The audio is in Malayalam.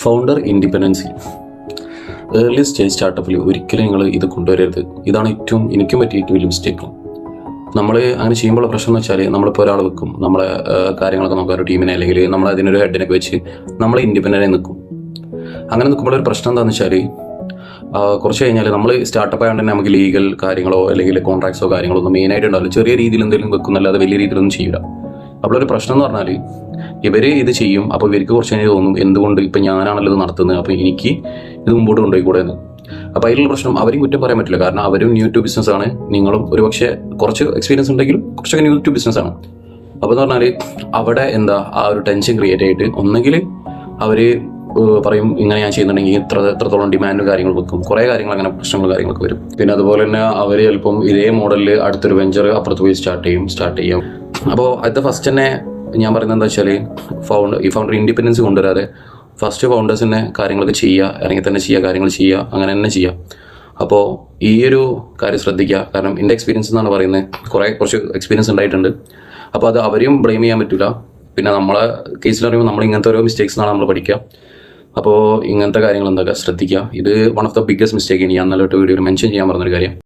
Founder independency. ഏർലി സ്റ്റേജ് സ്റ്റാർട്ടപ്പിൽ ഒരിക്കലും നിങ്ങൾ ഇത് കൊണ്ടുവരരുത്. ഇതാണ് എനിക്കും പറ്റിയ ഏറ്റവും വലിയ മിസ്റ്റേക്ക്. നമ്മൾ അങ്ങനെ ചെയ്യുമ്പോൾ പ്രശ്നം എന്ന് വെച്ചാൽ നമ്മളിപ്പോൾ ഒരാൾ വെക്കും, നമ്മളെ കാര്യങ്ങളൊക്കെ നോക്കാൻ ഒരു ടീമിനെ അല്ലെങ്കിൽ നമ്മൾ അതിനൊരു ഹെഡിനൊക്കെ വെച്ച് നമ്മൾ ഇൻഡിപെൻഡൻ്റായി നിൽക്കും. അങ്ങനെ നിൽക്കുമ്പോൾ ഒരു പ്രശ്നം എന്താണെന്ന് വെച്ചാൽ കുറച്ച് കഴിഞ്ഞാൽ നമ്മൾ സ്റ്റാർട്ടപ്പ് ആയതുകൊണ്ട് തന്നെ നമുക്ക് ലീഗൽ കാര്യങ്ങളോ അല്ലെങ്കിൽ കോൺട്രാക്ട്സോ കാര്യങ്ങളോ ഒന്നും മെയിനായിട്ട് ഉണ്ടാവില്ല. ചെറിയ രീതിയിൽ എന്തെങ്കിലും വെക്കുന്നല്ലാതെ വലിയ രീതിയിലൊന്നും ചെയ്യില്ല. അപ്പോൾ ഒരു പ്രശ്നം എന്ന് പറഞ്ഞാൽ ഇവർ ഇത് ചെയ്യും. അപ്പോൾ ഇവർക്ക് കുറച്ച് കഴിഞ്ഞാൽ തോന്നും എന്തുകൊണ്ട് ഇപ്പം ഞാനാണല്ലോ ഇത് നടത്തുന്നത്, അപ്പോൾ എനിക്ക് ഇത് മുമ്പോട്ട് കൊണ്ടുപോയിക്കൂടെ എന്ന്. അപ്പോൾ അതിലുള്ള പ്രശ്നം അവരും കുറ്റം പറയാൻ പറ്റില്ല. കാരണം അവരും ന്യൂ ടു ബിസിനസ്സാണ്. നിങ്ങളും ഒരു പക്ഷേ കുറച്ച് എക്സ്പീരിയൻസ് ഉണ്ടെങ്കിലും കുറച്ചൊക്കെ ന്യൂ ടു ബിസിനസ്സാണ്. അപ്പോൾ എന്ന് പറഞ്ഞാൽ അവിടെ ആ ഒരു ടെൻഷൻ ക്രിയേറ്റ് ആയിട്ട് ഒന്നെങ്കിൽ അവർ പറയും ഇങ്ങനെ ഞാൻ ചെയ്യുന്നുണ്ടെങ്കിൽ എത്രത്തോളം ഡിമാൻഡും കാര്യങ്ങളും വെക്കും. കുറേ കാര്യങ്ങൾ അങ്ങനെ പ്രശ്നങ്ങളും കാര്യങ്ങളൊക്കെ വരും. പിന്നെ അതുപോലെ തന്നെ അവർ ചിലപ്പം ഇതേ മോഡലിൽ അടുത്തൊരു വെഞ്ചർ അപ്പുറത്ത് പോയി സ്റ്റാർട്ട് ചെയ്യും. അപ്പോൾ അത് ഫസ്റ്റ് തന്നെ ഞാൻ പറയുന്നത് എന്താ വെച്ചാൽ ഫൗണ്ടർ ഇൻഡിപെൻഡൻസ് കൊണ്ടുവരാതെ ഫസ്റ്റ് ഫൗണ്ടേഴ്സിൻ്റെ കാര്യങ്ങളൊക്കെ ചെയ്യുക, ഇറങ്ങി തന്നെ ചെയ്യുക, കാര്യങ്ങൾ ചെയ്യുക, അങ്ങനെ തന്നെ ചെയ്യുക. അപ്പോൾ ഈ ഒരു കാര്യം ശ്രദ്ധിക്കുക. കാരണം എൻ്റെ എക്സ്പീരിയൻസ് എന്നാണ് പറയുന്നത്, കുറച്ച് എക്സ്പീരിയൻസ് ഉണ്ടായിട്ടുണ്ട്. അപ്പോൾ അത് അവരെയും ബ്ലെയിം ചെയ്യാൻ പറ്റില്ല. പിന്നെ നമ്മളെ കേസിൽ പറയുമ്പോൾ നമ്മൾ ഇങ്ങനത്തെ ഓരോ മിസ്റ്റേക്സ് എന്നാണ് നമ്മൾ പഠിക്കുക. അപ്പോൾ ഇങ്ങനത്തെ കാര്യങ്ങൾ എന്തൊക്കെ ശ്രദ്ധിക്കുക. ഇത് one of the biggest mistake ഞാൻ നല്ലൊരു വീഡിയോയിൽ മെൻഷൻ ചെയ്യാൻ പറഞ്ഞൊരു കാര്യം.